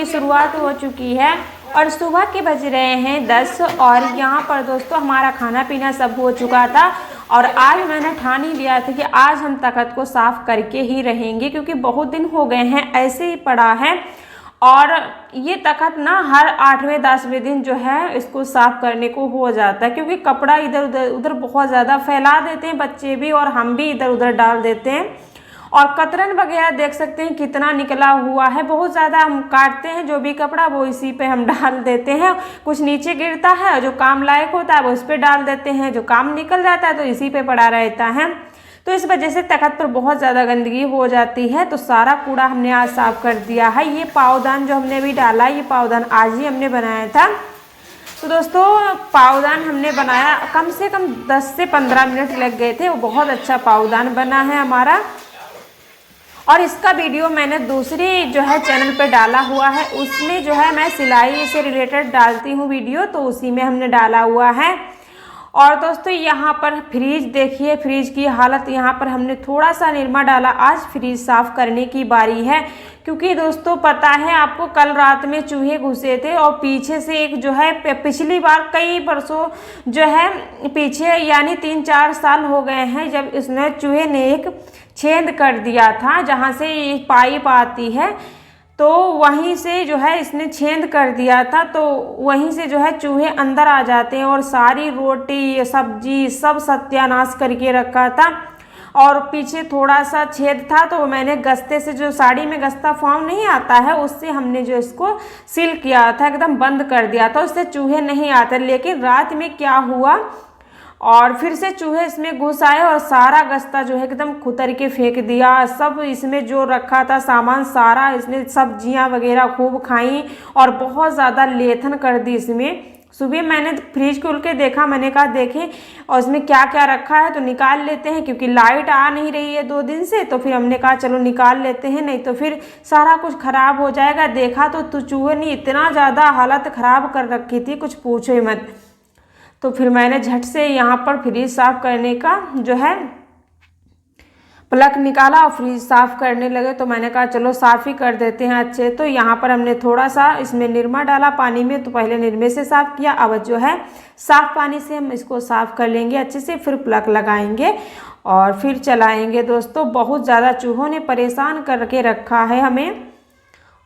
शुरुआत हो चुकी है और सुबह के बज रहे हैं 10 और यहाँ पर दोस्तों हमारा खाना पीना सब हो चुका था। और आज मैंने ठान ही लिया था कि आज हम तख्त को साफ़ करके ही रहेंगे, क्योंकि बहुत दिन हो गए हैं ऐसे ही पड़ा है। और ये तख्त ना हर 8वें 10वें दिन जो है इसको साफ़ करने को हो जाता है, क्योंकि कपड़ा इधर उधर बहुत ज़्यादा फैला देते हैं बच्चे भी और हम भी इधर उधर डाल देते हैं। और कतरन वगैरह देख सकते हैं कितना निकला हुआ है, बहुत ज़्यादा हम काटते हैं जो भी कपड़ा वो इसी पे हम डाल देते हैं। कुछ नीचे गिरता है, जो काम लायक होता है वो इस पे डाल देते हैं, जो काम निकल जाता है तो इसी पे पड़ा रहता है। तो इस वजह से तख्त पर बहुत ज़्यादा गंदगी हो जाती है। तो सारा कूड़ा हमने आज साफ़ कर दिया है। ये पावदान जो हमने भी डाला, ये पावदान आज ही हमने बनाया था। तो दोस्तों पावदान हमने बनाया कम से कम 10 से 15 मिनट लग गए थे, वो बहुत अच्छा पावदान बना है हमारा। और इसका वीडियो मैंने दूसरी जो है चैनल पे डाला हुआ है, उसमें जो है मैं सिलाई से रिलेटेड डालती हूँ वीडियो, तो उसी में हमने डाला हुआ है। और दोस्तों यहाँ पर फ्रिज देखिए, फ्रिज की हालत, यहाँ पर हमने थोड़ा सा निरमा डाला। आज फ्रिज साफ़ करने की बारी है, क्योंकि दोस्तों पता है आपको कल रात में चूहे घुसे थे और पीछे से एक जो है पिछली बार कई बरसों जो है पीछे यानी 3-4 साल हो गए हैं जब इसने चूहे ने एक छेद कर दिया था, जहाँ से ये पाइप आती है तो वहीं से जो है इसने छेद कर दिया था। तो वहीं से जो है चूहे अंदर आ जाते हैं और सारी रोटी सब्जी सब सत्यानाश करके रखा था। और पीछे थोड़ा सा छेद था तो मैंने गस्ते से, जो साड़ी में गस्ता फॉर्म नहीं आता है, उससे हमने जो इसको सील किया था, एकदम बंद कर दिया था, उससे चूहे नहीं आते। लेकिन रात में क्या हुआ और फिर से चूहे इसमें घुस आए और सारा गस्ता जो है एकदम खुतर के फेंक दिया। सब इसमें जो रखा था सामान सारा इसने, सब्जियां वगैरह खूब खाई और बहुत ज़्यादा लेथन कर दी इसमें। सुबह मैंने फ्रिज खोल के देखा, मैंने कहा देखें और इसमें क्या क्या रखा है तो निकाल लेते हैं, क्योंकि लाइट आ नहीं रही है 2 दिन से। तो फिर हमने कहा चलो निकाल लेते हैं, नहीं तो फिर सारा कुछ ख़राब हो जाएगा। देखा तो चूहे ने इतना ज़्यादा हालत ख़राब कर रखी थी, कुछ पूछो ही मत। तो फिर मैंने झट से यहाँ पर फ्रिज साफ़ करने का जो है प्लग निकाला और फ्रिज साफ़ करने लगे। तो मैंने कहा चलो साफ़ ही कर देते हैं अच्छे। तो यहाँ पर हमने थोड़ा सा इसमें निरमा डाला पानी में, तो पहले निरमे से साफ़ किया, अब जो है साफ़ पानी से हम इसको साफ़ कर लेंगे अच्छे से, फिर प्लग लगाएंगे और फिर चलाएँगे। दोस्तों बहुत ज़्यादा चूहों ने परेशान करके रखा है हमें,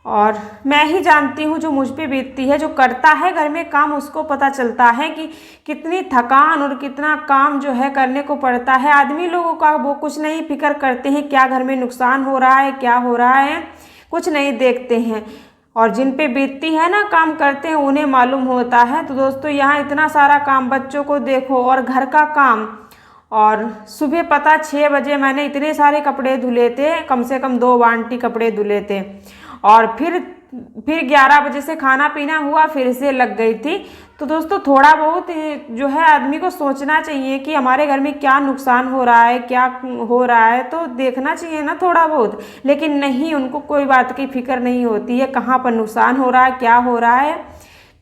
और मैं ही जानती हूँ जो मुझ पे बीतती है। जो करता है घर में काम उसको पता चलता है कि कितनी थकान और कितना काम जो है करने को पड़ता है। आदमी लोगों का वो कुछ नहीं फिक्र करते हैं क्या घर में नुकसान हो रहा है, क्या हो रहा है, कुछ नहीं देखते हैं। और जिन पे बीतती है ना, काम करते हैं, उन्हें मालूम होता है। तो दोस्तों यहाँ इतना सारा काम, बच्चों को देखो और घर का काम। और सुबह पता 6 बजे मैंने इतने सारे कपड़े धुले थे, कम से कम 2 बाल्टी कपड़े धुले थे। और फिर 11 बजे से खाना पीना हुआ, फिर से लग गई थी। तो दोस्तों थोड़ा बहुत जो है आदमी को सोचना चाहिए कि हमारे घर में क्या नुकसान हो रहा है, क्या हो रहा है, तो देखना चाहिए ना थोड़ा बहुत। लेकिन नहीं, उनको कोई बात की फिक्र नहीं होती है, कहाँ पर नुकसान हो रहा है, क्या हो रहा है,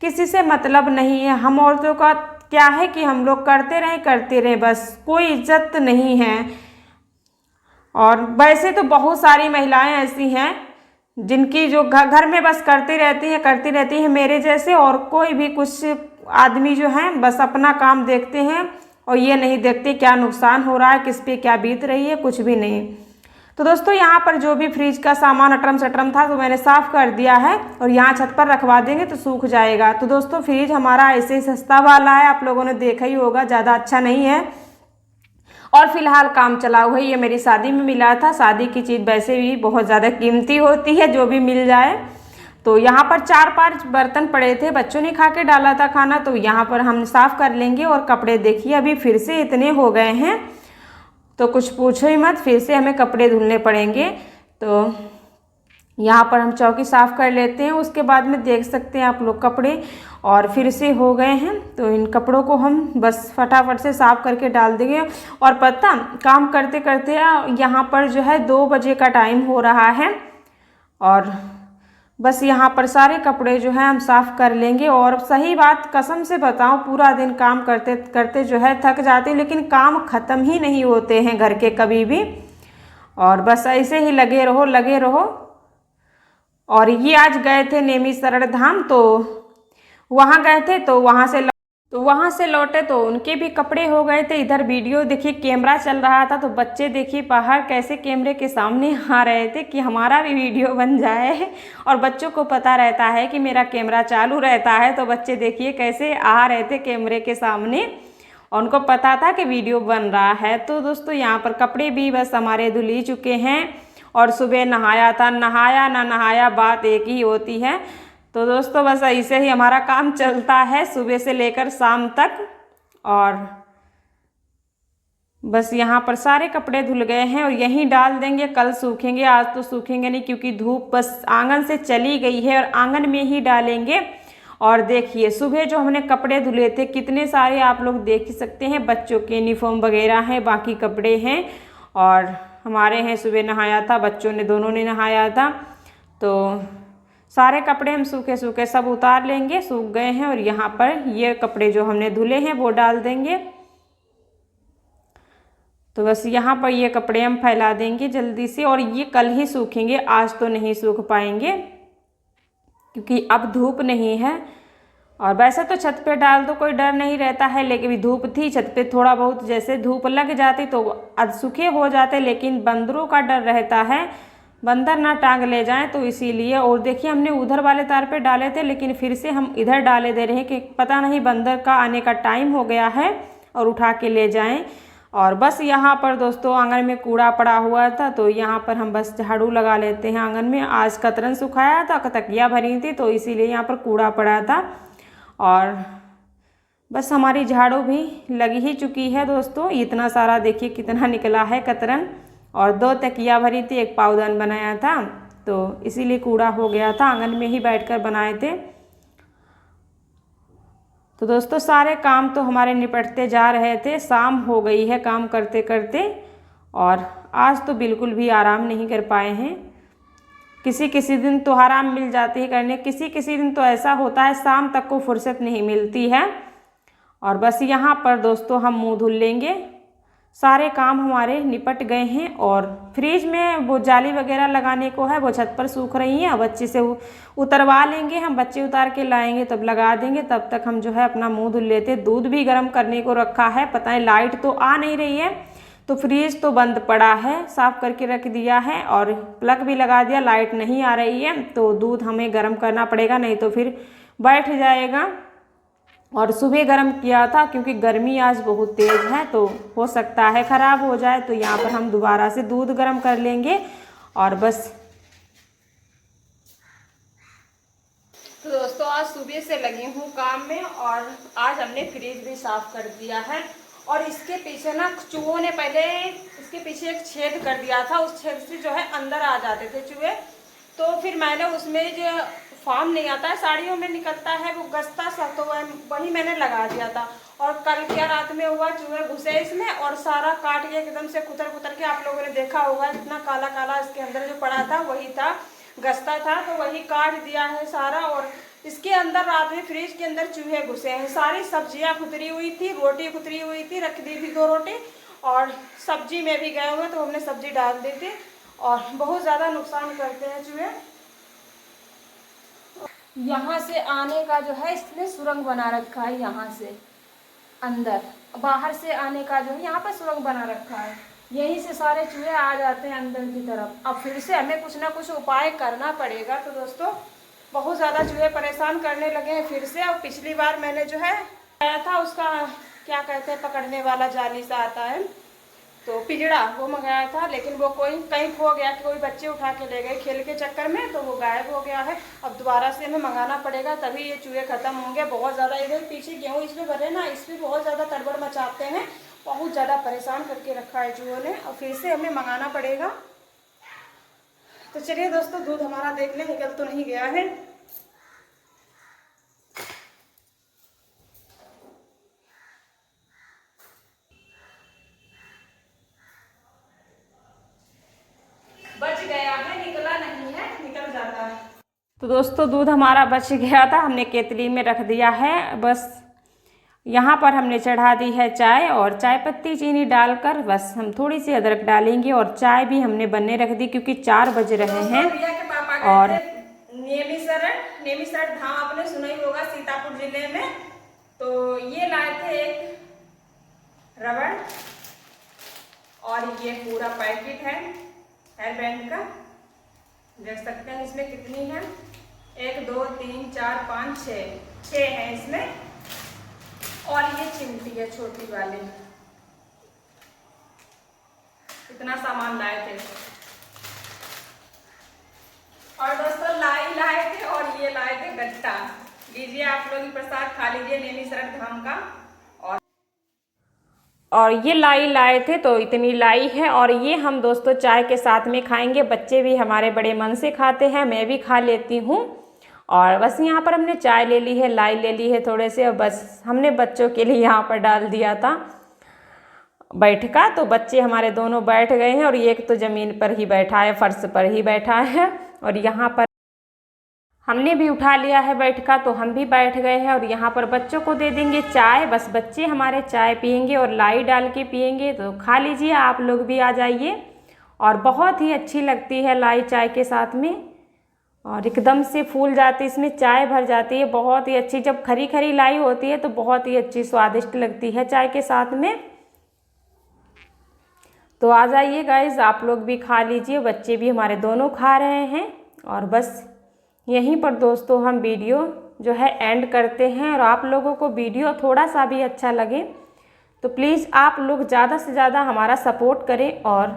किसी से मतलब नहीं है। हम औरतों का क्या है कि हम लोग करते रहें बस, कोई इज्जत नहीं है। और वैसे तो बहुत सारी महिलाएं ऐसी हैं जिनकी जो घर में बस करती रहती हैं मेरे जैसे, और कोई भी कुछ आदमी जो हैं बस अपना काम देखते हैं और ये नहीं देखते क्या नुकसान हो रहा है, किस पे क्या बीत रही है, कुछ भी नहीं। तो दोस्तों यहाँ पर जो भी फ्रिज का सामान अटरम सटरम था तो मैंने साफ़ कर दिया है और यहाँ छत पर रखवा देंगे तो सूख जाएगा। तो दोस्तों फ्रिज हमारा ऐसे ही सस्ता वाला है, आप लोगों ने देखा ही होगा, ज़्यादा अच्छा नहीं है और फिलहाल काम चला हुआ है। ये मेरी शादी में मिला था। शादी की चीज़ वैसे भी बहुत ज़्यादा कीमती होती है, जो भी मिल जाए। तो यहाँ पर 4-5 बर्तन पड़े थे, बच्चों ने खा के डाला था खाना, तो यहाँ पर हम साफ़ कर लेंगे। और कपड़े देखिए अभी फिर से इतने हो गए हैं तो कुछ पूछो ही मत, फिर से हमें कपड़े धुलने पड़ेंगे। तो यहाँ पर हम चौकी साफ़ कर लेते हैं, उसके बाद में देख सकते हैं आप लोग कपड़े और फिर से हो गए हैं। तो इन कपड़ों को हम बस फटाफट से साफ़ करके डाल देंगे। और पता काम करते करते यहाँ पर जो है 2 बजे का टाइम हो रहा है और बस यहाँ पर सारे कपड़े जो हैं हम साफ़ कर लेंगे। और सही बात कसम से बताऊँ, पूरा दिन काम करते करते जो है थक जाते, लेकिन काम ख़त्म ही नहीं होते हैं घर के कभी भी। और बस ऐसे ही लगे रहो। और ये आज गए थे नेमिशरण धाम, तो वहाँ गए थे, तो वहाँ से लौटे तो उनके भी कपड़े हो गए थे। इधर वीडियो देखिए कैमरा चल रहा था, तो बच्चे देखिए बाहर कैसे कैमरे के सामने आ रहे थे कि हमारा भी वीडियो बन जाए। और बच्चों को पता रहता है कि मेरा कैमरा चालू रहता है, तो बच्चे देखिए कैसे आ रहे थे कैमरे के सामने, और उनको पता था कि वीडियो बन रहा है। तो दोस्तों यहाँ पर कपड़े भी बस हमारे धुल ही चुके हैं, और सुबह नहाया था, नहाया ना नहाया बात एक ही होती है। तो दोस्तों बस ऐसे ही हमारा काम चलता है सुबह से लेकर शाम तक। और बस यहाँ पर सारे कपड़े धुल गए हैं और यहीं डाल देंगे, कल सूखेंगे, आज तो सूखेंगे नहीं क्योंकि धूप बस आंगन से चली गई है, और आंगन में ही डालेंगे। और देखिए सुबह जो हमने कपड़े धुले थे कितने सारे, आप लोग देख ही सकते हैं, बच्चों के यूनिफॉर्म वगैरह हैं, बाकी कपड़े हैं, और हमारे हैं। सुबह नहाया था, बच्चों ने दोनों ने नहाया था, तो सारे कपड़े हम सूखे सूखे सब उतार लेंगे, सूख गए हैं। और यहाँ पर ये कपड़े जो हमने धुले हैं वो डाल देंगे। तो बस यहाँ पर ये कपड़े हम फैला देंगे जल्दी से, और ये कल ही सूखेंगे, आज तो नहीं सूख पाएंगे क्योंकि अब धूप नहीं है। और वैसे तो छत पे डाल दो कोई डर नहीं रहता है, लेकिन अभी धूप थी, छत पे थोड़ा बहुत जैसे धूप लग जाती तो अध सूखे हो जाते, लेकिन बंदरों का डर रहता है, बंदर ना टांग ले जाएं, तो इसीलिए। और देखिए हमने उधर वाले तार पे डाले थे, लेकिन फिर से हम इधर डाले दे रहे हैं कि पता नहीं बंदर का आने का टाइम हो गया है और उठा के ले जाएं। और बस यहाँ पर दोस्तों आंगन में कूड़ा पड़ा हुआ था, तो यहाँ पर हम बस झाड़ू लगा लेते हैं आंगन में। आज कतरन सुखाया था, तकिया भरी थी, तो इसीलिए यहाँ पर कूड़ा पड़ा था। और बस हमारी झाड़ू भी लगी ही चुकी है दोस्तों। इतना सारा देखिए कितना निकला है कतरन, और 2 तकिया भरी थी, 1 पावदान बनाया था, तो इसीलिए कूड़ा हो गया था, आंगन में ही बैठकर बनाए थे। तो दोस्तों सारे काम तो हमारे निपटते जा रहे थे, शाम हो गई है काम करते करते, और आज तो बिल्कुल भी आराम नहीं कर पाए हैं। किसी किसी दिन तो आराम मिल जाती है करने, किसी किसी दिन तो ऐसा होता है शाम तक को फुर्सत नहीं मिलती है। और बस यहाँ पर दोस्तों हम मुंह धुल लेंगे, सारे काम हमारे निपट गए हैं। और फ्रिज में वो जाली वगैरह लगाने को है, वो छत पर सूख रही हैं, अब अच्छे से उतरवा लेंगे हम, बच्चे उतार के लाएंगे तब लगा देंगे, तब तक हम जो है अपना मुंह धुल लेते। दूध भी गर्म करने को रखा है, पता है लाइट तो आ नहीं रही है, तो फ्रिज तो बंद पड़ा है, साफ़ करके रख दिया है, और प्लग भी लगा दिया, लाइट नहीं आ रही है, तो दूध हमें गर्म करना पड़ेगा, नहीं तो फिर बैठ जाएगा। और सुबह गर्म किया था क्योंकि गर्मी आज बहुत तेज़ है, तो हो सकता है ख़राब हो जाए, तो यहाँ पर हम दोबारा से दूध गर्म कर लेंगे। और बस तो दोस्तों आज सुबह से लगी हूँ काम में, और आज हमने फ्रिज भी साफ़ कर दिया है। और इसके पीछे ना चूहों ने पहले इसके पीछे एक छेद कर दिया था, उस छेद से जो है अंदर आ जाते थे चूहे, तो फिर मैंने उसमें जो फार्म नहीं आता है साड़ियों में निकलता है वो गस्ता सा, तो वही मैंने लगा दिया था। और कल क्या रात में हुआ, चूहे घुसे इसमें और सारा काट के एकदम से कुतर कुतर के, आप लोगों ने देखा होगा इतना काला काला इसके अंदर जो पड़ा था, वही था गस्ता था, तो वही काट दिया है सारा। और इसके अंदर रात में फ्रिज के अंदर चूहे घुसे हैं, सारी सब्जियां खुतरी हुई थी, रोटी खुतरी हुई थी, रख दी थी 2 रोटी, और सब्जी में भी गए हुए तो हमने सब्जी डाल दी थी। और बहुत ज़्यादा नुकसान करते हैं चूहे। यहाँ से आने का जो है इसने सुरंग बना रखा है, यहाँ से अंदर, बाहर से आने का जो है यहाँ पर सुरंग बना रखा है, यहीं से सारे चूहे आ जाते हैं अंदर की तरफ। अब फिर से हमें कुछ ना कुछ उपाय करना पड़ेगा। तो दोस्तों बहुत ज़्यादा चूहे परेशान करने लगे हैं फिर से। और पिछली बार मैंने जो है आया था उसका क्या कहते हैं पकड़ने वाला जाली सा आता है, तो पिजड़ा वो मंगाया था, लेकिन वो कोई कहीं खो गया, कोई बच्चे उठा के ले गए खेल के चक्कर में, तो वो गायब हो गया है। अब दोबारा से हमें मंगाना पड़ेगा, तभी ये चूहे ख़त्म होंगे। बहुत ज़्यादा इधर पीछे गेहूँ इसमें भरे ना, इस पर बहुत ज़्यादा तड़बड़ मचाते हैं, बहुत ज़्यादा परेशान करके रखा है चूहों ने, और फिर से हमें मंगाना पड़ेगा। तो चलिए दोस्तों दूध हमारा देख लें निकल तो नहीं गया है। बच गया है, निकला नहीं है, निकल जाता है। तो दोस्तों दूध हमारा बच गया था, हमने केतली में रख दिया है। बस यहाँ पर हमने चढ़ा दी है चाय, और चाय पत्ती चीनी डालकर बस हम थोड़ी सी अदरक डालेंगे, और चाय भी हमने बनने रख दी क्योंकि 4 बज रहे हैं। और नेमिसरण धाम आपने सुना ही होगा, सीतापुर जिले में। तो ये लाए थे एक रबड़, और ये पूरा पैकेट है हेयर बैंड का, देख सकते हैं इसमें कितनी है, 1 2 3 4 5 6 है इसमें। और ये चिमटी है छोटी वाली। इतना सामान लाए थे। और दोस्तों लाए थे और ये लाए थे गट्टा। लीजिए आप लोग प्रसाद खा लीजिए नेमिसरण धाम का। और ये लाए थे, तो इतनी लाई है, और ये हम दोस्तों चाय के साथ में खाएंगे। बच्चे भी हमारे बड़े मन से खाते हैं, मैं भी खा लेती हूँ। और बस यहाँ पर हमने चाय ले ली है, लाई ले ली है थोड़े से, और बस हमने बच्चों के लिए यहाँ पर डाल दिया था बैठका। तो बच्चे हमारे दोनों बैठ गए हैं, और एक तो ज़मीन पर ही बैठा है, फर्श पर ही बैठा है। और यहाँ पर हमने भी उठा लिया है बैठका, तो हम भी बैठ गए हैं। और यहाँ पर बच्चों को दे देंगे चाय, बस बच्चे हमारे चाय पियेंगे और लाई डाल के पियेंगे। तो खा लीजिए, आप लोग भी आ जाइए। और बहुत ही अच्छी लगती है लाई चाय के साथ में, और एकदम से फूल जाती, इसमें चाय भर जाती है, बहुत ही अच्छी। जब खरी खरी लाई होती है तो बहुत ही अच्छी स्वादिष्ट लगती है चाय के साथ में। तो आ जाइए गाइस, आप लोग भी खा लीजिए, बच्चे भी हमारे दोनों खा रहे हैं। और बस यहीं पर दोस्तों हम वीडियो जो है एंड करते हैं। और आप लोगों को वीडियो थोड़ा सा भी अच्छा लगे तो प्लीज़ आप लोग ज़्यादा से ज़्यादा हमारा सपोर्ट करें और